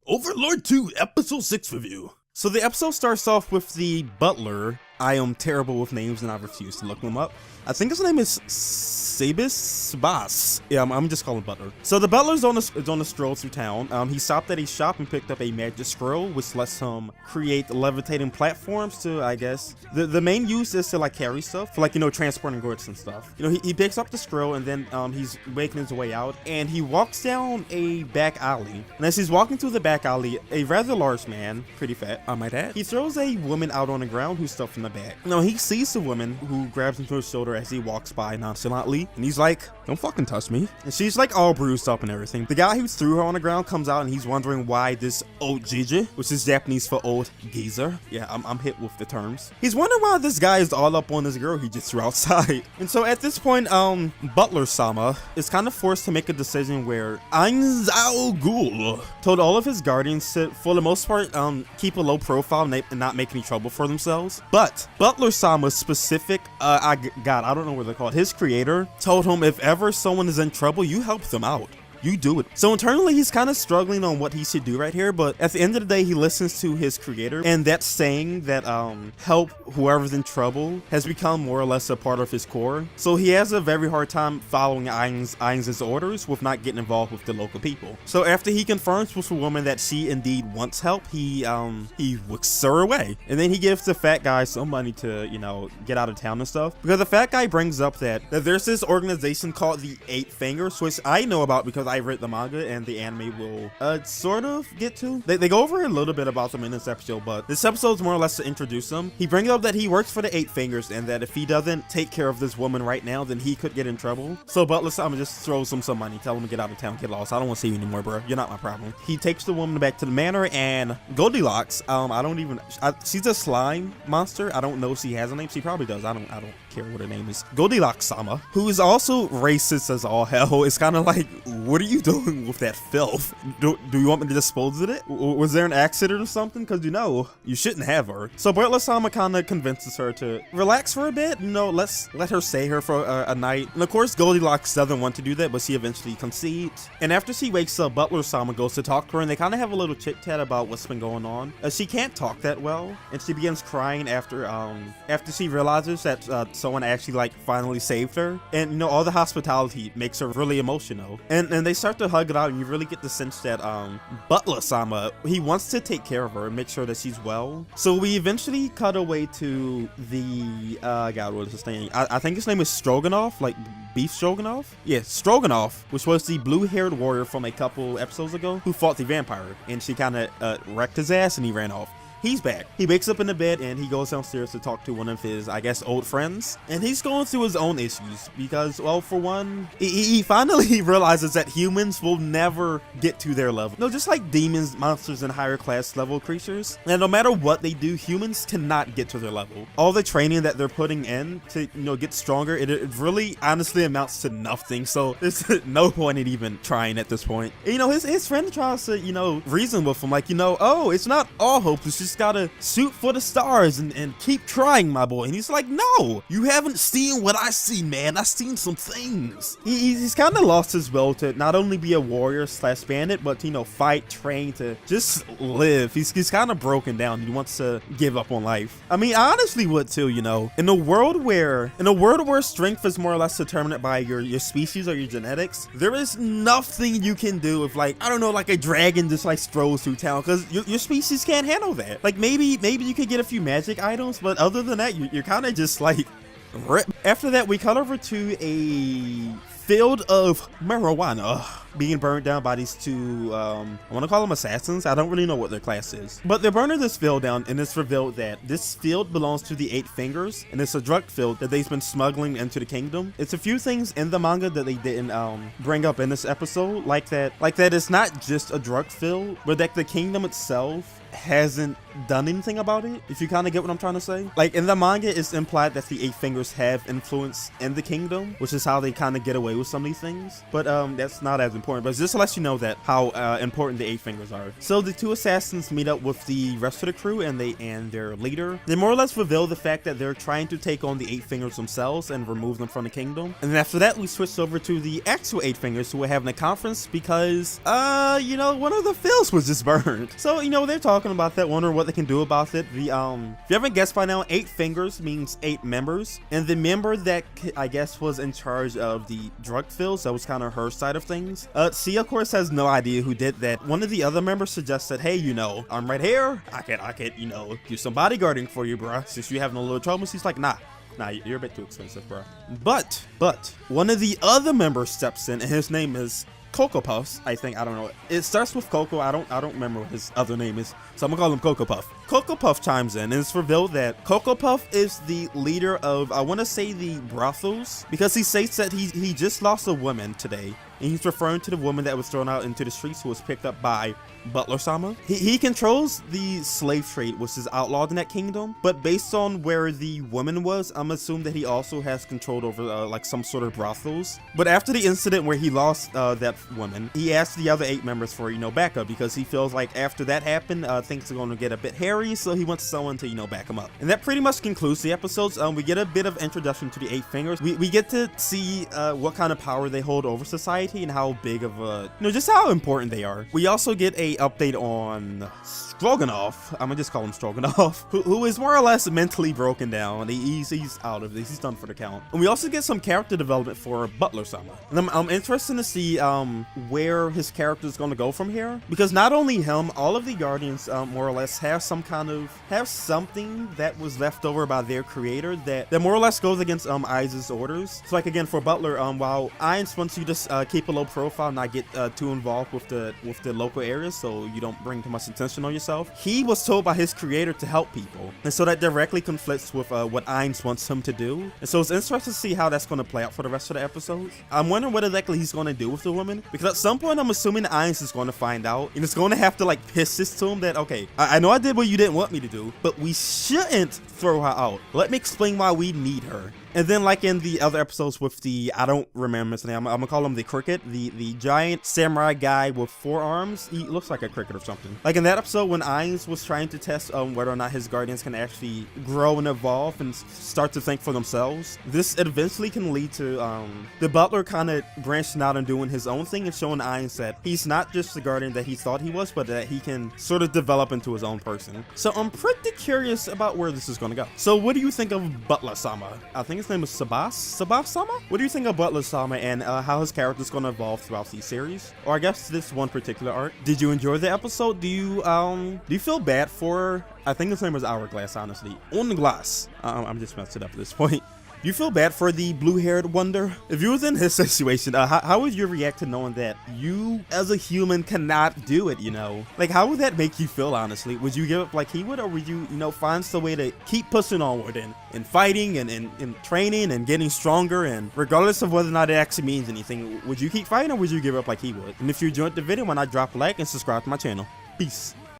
Overlord 2 Episode 6 review. So the episode starts off with the butler. I am terrible with names and I refuse to look them up. I think his name is sebas. Yeah, I'm just calling butler. So the butler's on a stroll through town. He stopped at a shop and picked up a magic scroll, which lets him create levitating platforms to, I guess, the main use is to like carry stuff, for like, transporting goods and stuff. He picks up the scroll and then he's making his way out and he walks down a back alley. And as he's walking through the back alley, a rather large man, pretty fat, I might add, he throws a woman out on the ground who's stuffed in the back. Now he sees the woman who grabs him to his shoulder as he walks by nonchalantly, and he's like, "Don't fucking touch me." And she's like all bruised up and everything. The guy who threw her on the ground comes out and he's wondering why this old Gigi, which is Japanese for old geezer. Yeah, I'm hit with the terms. He's wondering why this guy is all up on this girl he just threw outside. And so at this point, Butler-sama is kind of forced to make a decision where Ainzao Ghoul told all of his guardians to, for the most part, keep a low profile and not make any trouble for themselves. But Butler-sama's specific, I don't know what they're called. His creator told him if ever someone is in trouble, you help them out. You do it. So internally, he's kind of struggling on what he should do right here, but at the end of the day, he listens to his creator, and that saying that help whoever's in trouble has become more or less a part of his core. So he has a very hard time following Ainz's orders with not getting involved with the local people. So after he confirms with a woman that she indeed wants help, he whisks her away, and then he gives the fat guy some money to get out of town and stuff, because the fat guy brings up that there's this organization called the Eight Fingers, which I know about because I read the manga and the anime will sort of get to. They go over a little bit about them in this episode, but this episode's more or less to introduce them. He brings up that he works for the Eight Fingers and that if he doesn't take care of this woman right now, then he could get in trouble. So Butler-sama just throws him some money, tell him to get out of town, get lost. I don't want to see you anymore, bro. You're not my problem. He takes the woman back to the manor, and Goldilocks, she's a slime monster. I don't know if she has a name. She probably does. I don't care what her name is. Goldilocks-sama, who is also racist as all hell, is kind of like, what are you doing with that filth? Do you want me to dispose of it? Was there an accident or something? Because you shouldn't have her. So Butler-sama kind of convinces her to relax for a bit. Let's let her stay here for a night. And of course, Goldilocks doesn't want to do that, but she eventually concedes. And after she wakes up, Butler-sama goes to talk to her, and they kind of have a little chit-chat about what's been going on. She can't talk that well, and she begins crying after she realizes that someone actually finally saved her. And all the hospitality makes her really emotional. And they start to hug it out, and you really get the sense that Butler-sama, he wants to take care of her and make sure that she's well. So we eventually cut away to the God, what is his name? I think his name is Stroganoff, like beef stroganoff. Yeah, Stroganoff, which was the blue-haired warrior from a couple episodes ago who fought the vampire, and she kind of wrecked his ass and he ran off. He's back. He wakes up in the bed and he goes downstairs to talk to one of his, I guess, old friends. And he's going through his own issues because, well, for one, he finally realizes that humans will never get to their level. No, just like demons, monsters, and higher class level creatures. And no matter what they do, humans cannot get to their level. All the training that they're putting in to, get stronger, it really honestly amounts to nothing. So there's no point in even trying at this point. And, his friend tries to, reason with him, like, oh, it's not all hope. It's just gotta shoot for the stars and keep trying, my boy. And he's like, no, you haven't seen what I see, man. I've seen some things. He's kind of lost his will to not only be a warrior / bandit, but fight, train, to just live. He's kind of broken down. He wants to give up on life. I mean, I honestly would too. In a world where strength is more or less determined by your species or your genetics, there is nothing you can do if a dragon just strolls through town, because your species can't handle that. Maybe you could get a few magic items, but other than that, you're kind of just rip. After that, we cut over to a field of marijuana being burned down by these two, I want to call them assassins. I don't really know what their class is, but they're burning this field down, and it's revealed that this field belongs to the Eight Fingers, and it's a drug field that they've been smuggling into the kingdom. It's a few things in the manga that they didn't bring up in this episode, like that it's not just a drug field, but that the kingdom itself hasn't done anything about it, if you kind of get what I'm trying to say. In the manga, it's implied that the Eight Fingers have influence in the kingdom, which is how they kind of get away with some of these things, but that's not as important, but just to let you know that how important the Eight Fingers are. So the two assassins meet up with the rest of the crew and their leader. They more or less reveal the fact that they're trying to take on the Eight Fingers themselves and remove them from the kingdom. And then after that, we switch over to the actual Eight Fingers who are having a conference because, you know, one of the fields was just burned. So, you know, they're talking about that, wondering what they can do about it. The, if you haven't guessed by now, 8 fingers means 8 members. And the member that I guess was in charge of the drug fields, that was kind of her side of things. C, of course, has no idea who did that. One of the other members suggested, hey, you know, I'm right here. I could, you know, do some bodyguarding for you, bruh, since you're having a little trouble. She's like, nah, you're a bit too expensive, bro. But one of the other members steps in, and his name is Cocoa Puffs, I think. I don't know. It starts with Coco. I don't remember what his other name is, so I'm gonna call him Cocoa Puff. Cocoa Puff chimes in, and it's revealed that Cocoa Puff is the leader of, I want to say, the brothels, because he states that he just lost a woman today, and he's referring to the woman that was thrown out into the streets who was picked up by Butler-sama. He controls the slave trade, which is outlawed in that kingdom, but based on where the woman was, I'm assuming that he also has control over like some sort of brothels. But after the incident where he lost that woman, he asked the other 8 members for, you know, backup, because he feels like after that happened, things are going to get a bit hairy, so he wants someone to, you know, back him up. And that pretty much concludes the episodes. We get a bit of introduction to the 8 fingers. We get to see what kind of power they hold over society and how big of a, you know, just how important they are. We also get a update on Stroganoff. I'm gonna just call him Stroganoff, who is more or less mentally broken down. He's out of this. He's done for the count. And we also get some character development for Butler-sama. And I'm interested to see where his character is going to go from here, because not only him, all of the Guardians more or less have something that was left over by their creator that more or less goes against Aiza's orders. So like again for Butler, while Ainz wants you to keep a low profile, not get too involved with the local areas, so you don't bring too much attention on yourself. He was told by his creator to help people, and so that directly conflicts with what Ainz wants him to do. And so it's interesting to see how that's going to play out for the rest of the episodes. I'm wondering what exactly he's going to do with the woman, because at some point I'm assuming Ainz is going to find out, and it's going to have to like piss this to him that, okay, I know I did what you didn't want me to do, but we shouldn't throw her out. Let me explain why we need her. And then like in the other episodes with the, I don't remember his name, I'm gonna call him the Cricket, the giant samurai guy with 4 arms. He looks like a cricket or something. Like in that episode when Ainz was trying to test whether or not his guardians can actually grow and evolve and start to think for themselves, this eventually can lead to the Butler kind of branching out and doing his own thing and showing Ainz that he's not just the guardian that he thought he was, but that he can sort of develop into his own person. So I'm pretty curious about where this is gonna go. So what do you think of Butler-sama? I think his name is Sebas-sama? What do you think of Butler-sama and how his character is going to evolve throughout the series? Or I guess this one particular arc. Did you enjoy the episode? Do you feel bad for, I think his name was Hourglass, honestly. On the glass. I'm just messed it up at this point. Do you feel bad for the blue-haired wonder? If you was in his situation, how would you react to knowing that you, as a human, cannot do it, you know? Like, how would that make you feel, honestly? Would you give up like he would, or would you, you know, find some way to keep pushing onward and fighting and training and getting stronger, and regardless of whether or not it actually means anything, would you keep fighting or would you give up like he would? And if you enjoyed the video, why not drop a like and subscribe to my channel? Peace.